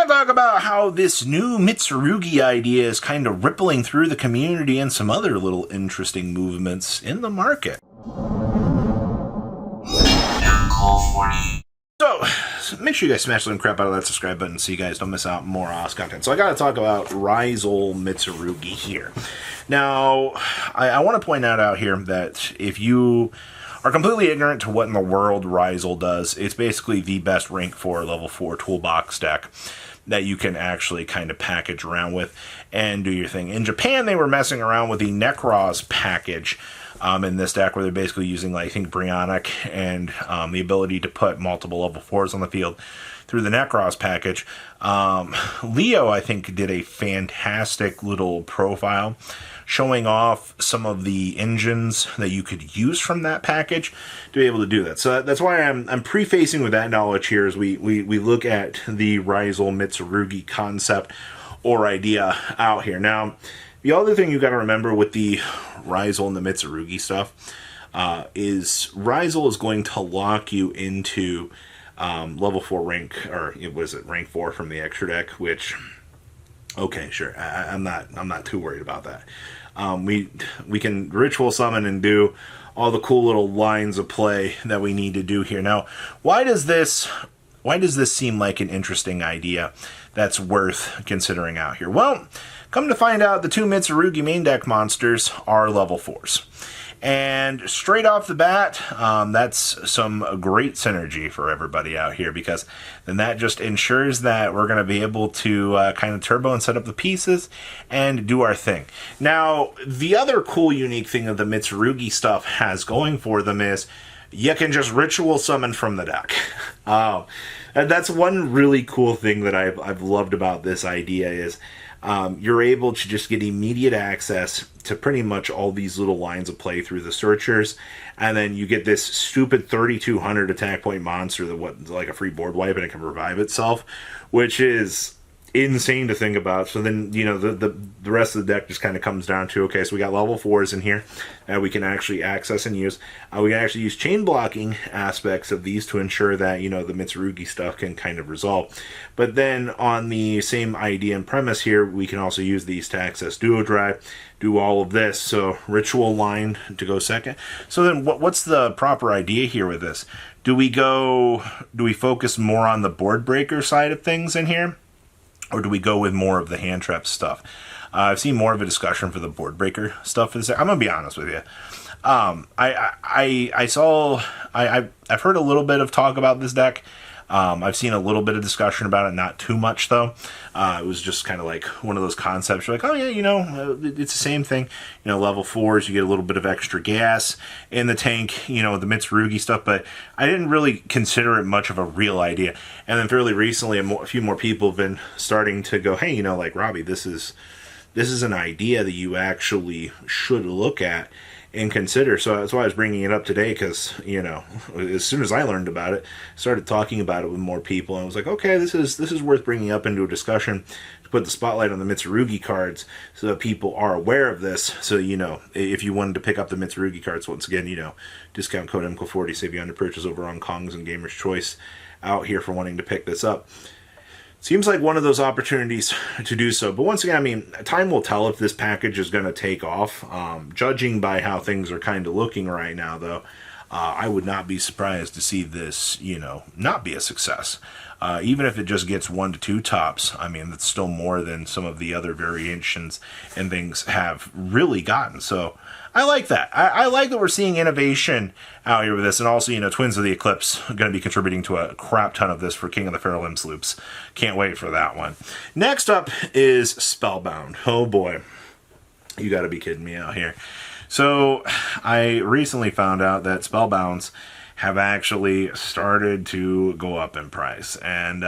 going to talk about how this new Mitsurugi idea is kind of rippling through the community and some other little interesting movements in the market. So, make sure you guys smash the crap out of that subscribe button so you guys don't miss out on more awesome content. So I got to talk about Rizal Mitsurugi here. Now, I want to point out here that if you are completely ignorant to what in the world Rizal does, it's basically the best rank 4 level 4 toolbox deck that you can actually kind of package around with and do your thing. In Japan, they were messing around with the Necros package in this deck, where they're basically using, like, I think, Brionic and the ability to put multiple level 4s on the field through the Necros package. Leo, I think, did a fantastic little profile showing off some of the engines that you could use from that package to be able to do that. So that's why I'm prefacing with that knowledge here as we look at the Rizal Mitsurugi concept or idea out here. Now, the other thing you got to remember with the Rizal and the Mitsurugi stuff is Rizal is going to lock you into level 4 rank, or was it rank 4 from the extra deck, which, okay, sure, I'm not too worried about that. We can ritual summon and do all the cool little lines of play that we need to do here. Now, why does this seem like an interesting idea that's worth considering out here? Well, come to find out, the two Mitsurugi main deck monsters are level 4s. And straight off the bat, that's some great synergy for everybody out here, because then that just ensures that we're going to be able to kind of turbo and set up the pieces and do our thing. Now, the other cool, unique thing that the Mitsurugi stuff has going for them is you can just ritual summon from the deck. And that's one really cool thing that I've loved about this idea is you're able to just get immediate access to pretty much all these little lines of play through the searchers, and then you get this stupid 3200 attack point monster that like a free board wipe, and it can revive itself, which is insane to think about. So then, you know, the rest of the deck just kind of comes down to, okay, so we got level 4s in here that we can actually access and use. We can actually use chain blocking aspects of these to ensure that, you know, the Mitsurugi stuff can kind of resolve. But then on the same idea and premise here, we can also use these to access Duo Drive, do all of this. So ritual line to go second. So then what's the proper idea here with this? Do we focus more on the board breaker side of things in here? Or do we go with more of the hand trap stuff? I've seen more of a discussion for the board breaker stuff. I'm gonna be honest with you. I've heard a little bit of talk about this deck. I've seen a little bit of discussion about it, not too much though. It was just kind of like one of those concepts. You're like, oh yeah, you know, it's the same thing. You know, level 4s, you get a little bit of extra gas in the tank, you know, the Mitsurugi stuff, but I didn't really consider it much of a real idea. And then fairly recently, a few more people have been starting to go, hey, you know, like, Robbie, this is an idea that you actually should look at and consider. So that's why I was bringing it up today, because, you know, as soon as I learned about it, started talking about it with more people, and I was like, okay, this is worth bringing up into a discussion to put the spotlight on the Mitsurugi cards so that people are aware of this. So, you know, if you wanted to pick up the Mitsurugi cards, once again, you know, discount code MCO40, save you on your purchase over on Kongs and Gamer's Choice out here for wanting to pick this up. Seems like one of those opportunities to do so. But once again, I mean, time will tell if this package is going to take off. Judging by how things are kind of looking right now, though, I would not be surprised to see this, you know, not be a success. Even if it just gets 1 to 2 tops, I mean, that's still more than some of the other variations and things have really gotten. So I like that. I like that we're seeing innovation out here with this. And also, you know, Twins of the Eclipse are going to be contributing to a crap ton of this for King of the Feral Imps loops. Can't wait for that one. Next up is Spellbound. Oh boy. You got to be kidding me out here. So I recently found out that Spellbounds have actually started to go up in price. And,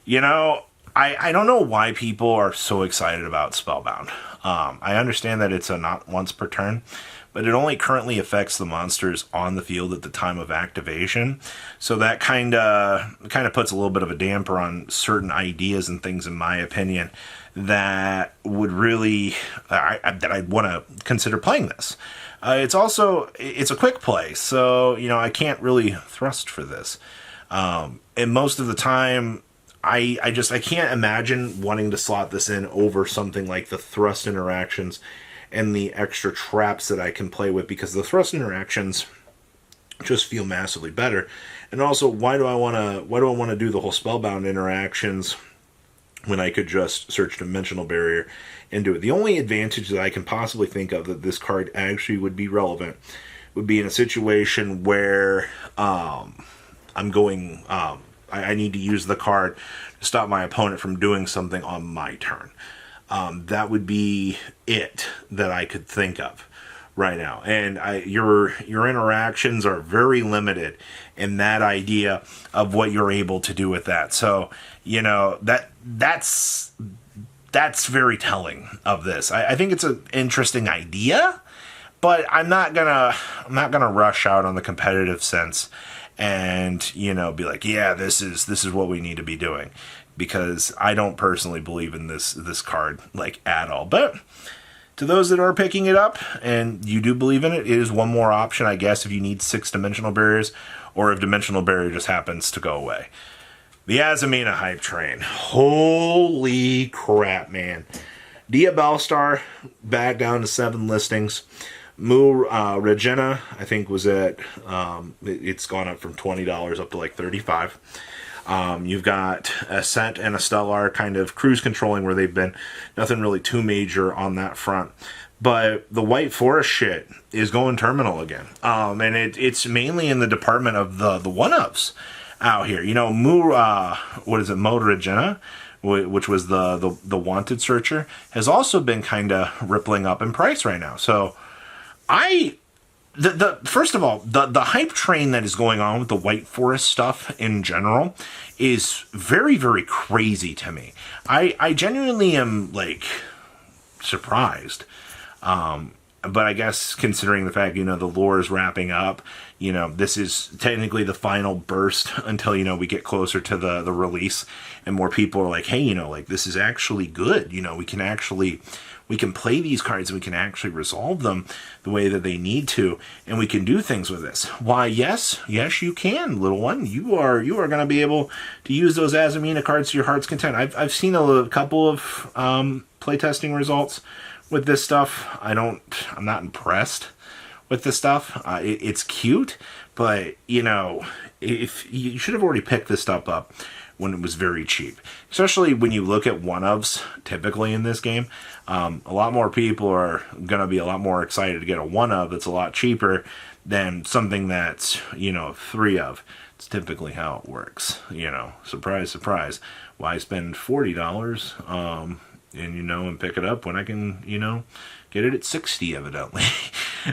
you know, I don't know why people are so excited about Spellbound. I understand that it's a not once per turn, but it only currently affects the monsters on the field at the time of activation. So that kind of puts a little bit of a damper on certain ideas and things, in my opinion, that would really, that I'd want to consider playing this. It's a quick play, so, you know, I can't really thrust for this. And most of the time, I can't imagine wanting to slot this in over something like the thrust interactions and the extra traps that I can play with, because the thrust interactions just feel massively better. And also, why do I want to do the whole Spellbound interactions when I could just search Dimensional Barrier and do it? The only advantage that I can possibly think of that this card actually would be relevant would be in a situation where I'm going, I need to use the card to stop my opponent from doing something on my turn. That would be it that I could think of right now. And your interactions are very limited in that idea of what you're able to do with that. So, you know, that's very telling of this. I think it's an interesting idea, but I'm not gonna rush out on the competitive sense and, you know, be like, yeah, this is what we need to be doing, because I don't personally believe in this card like at all. But to those that are picking it up and you do believe in it, it is one more option, I guess, if you need 6 Dimensional Barriers, or if Dimensional Barrier just happens to go away. The Azamina hype train. Holy crap, man. Dia Bellstar back down to 7 listings. Regina, I think, was at, it's gone up from $20 up to like $35. You've got Ascent and a Stellar kind of cruise controlling where they've been. Nothing really too major on that front. But the White Forest shit is going terminal again. And it's mainly in the department of the one-ups out here. You know, Mo Regina, which was the Wanted Searcher, has also been kind of rippling up in price right now. So first of all, the hype train that is going on with the White Forest stuff in general is very, very crazy to me. I genuinely am, like, surprised. But I guess considering the fact, you know, the lore is wrapping up, you know, this is technically the final burst until, you know, we get closer to the release and more people are like, hey, you know, like, this is actually good. You know, we can play these cards and we can actually resolve them the way that they need to, and we can do things with this. Why, yes, you can, little one. You are going to be able to use those Azamina cards to your heart's content. I've seen a couple of playtesting results with this stuff. I'm not impressed with this stuff. It's cute, but, you know, if you should have already picked this stuff up when it was very cheap, especially when you look at one-ofs typically in this game. A lot more people are going to be a lot more excited to get a one-of that's a lot cheaper than something that's, you know, 3 of. It's typically how it works. You know, surprise, surprise. Why spend $40 and, you know, and pick it up when I can, you know, get it at 60, evidently.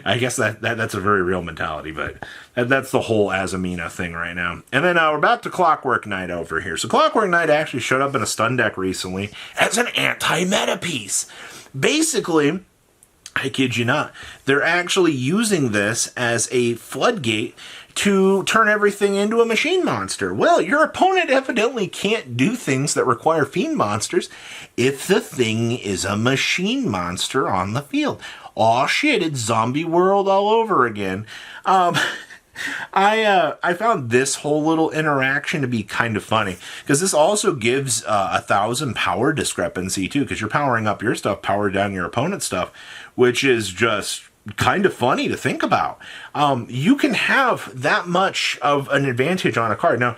I guess that's a very real mentality, but that's the whole Azamina thing right now. And then we're back to Clockwork Knight over here. So Clockwork Knight actually showed up in a stun deck recently as an anti-meta piece. Basically, I kid you not, they're actually using this as a floodgate to turn everything into a machine monster. Well, your opponent evidently can't do things that require fiend monsters if the thing is a machine monster on the field. Aw, shit, it's zombie world all over again. I found this whole little interaction to be kind of funny, because this also gives 1,000 power discrepancy too, because you're powering up your stuff, power down your opponent's stuff, which is just kind of funny to think about. You can have that much of an advantage on a card. Now,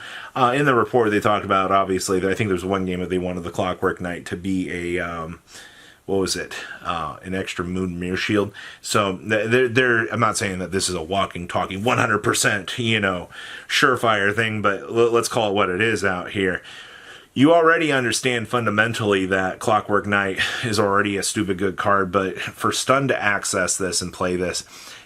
in the report they talked about, obviously, that I think there's one game that they wanted the Clockwork Knight to be a what was it? An extra moon mirror shield. So I'm not saying that this is a walking, talking, 100%, you know, surefire thing, but let's call it what it is out here. You already understand fundamentally that Clockwork Knight is already a stupid good card, but for Stun to access this and play this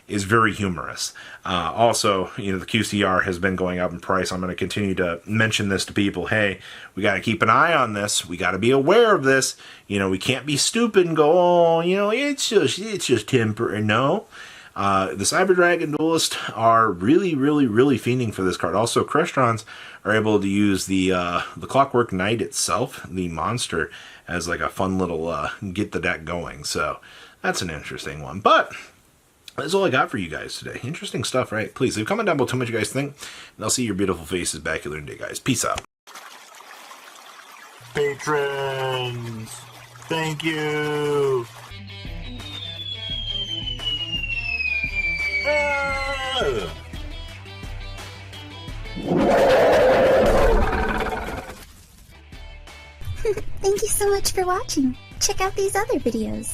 is very humorous. Also, you know, the QCR has been going up in price. I'm going to continue to mention this to people. Hey, we got to keep an eye on this. We got to be aware of this. You know, we can't be stupid and go, oh, you know, it's just temporary. No. The Cyber Dragon Duelists are really, really, really fiending for this card. Also, Creshtrons are able to use the Clockwork Knight itself, the monster, as like a fun little get the deck going. So that's an interesting one. But that's all I got for you guys today. Interesting stuff, right? Please leave a comment down below. Tell me what you guys think, and I'll see your beautiful faces back here in a day, guys. Peace out. patrons. Thank you. Thank you so much for watching. Check out these other videos.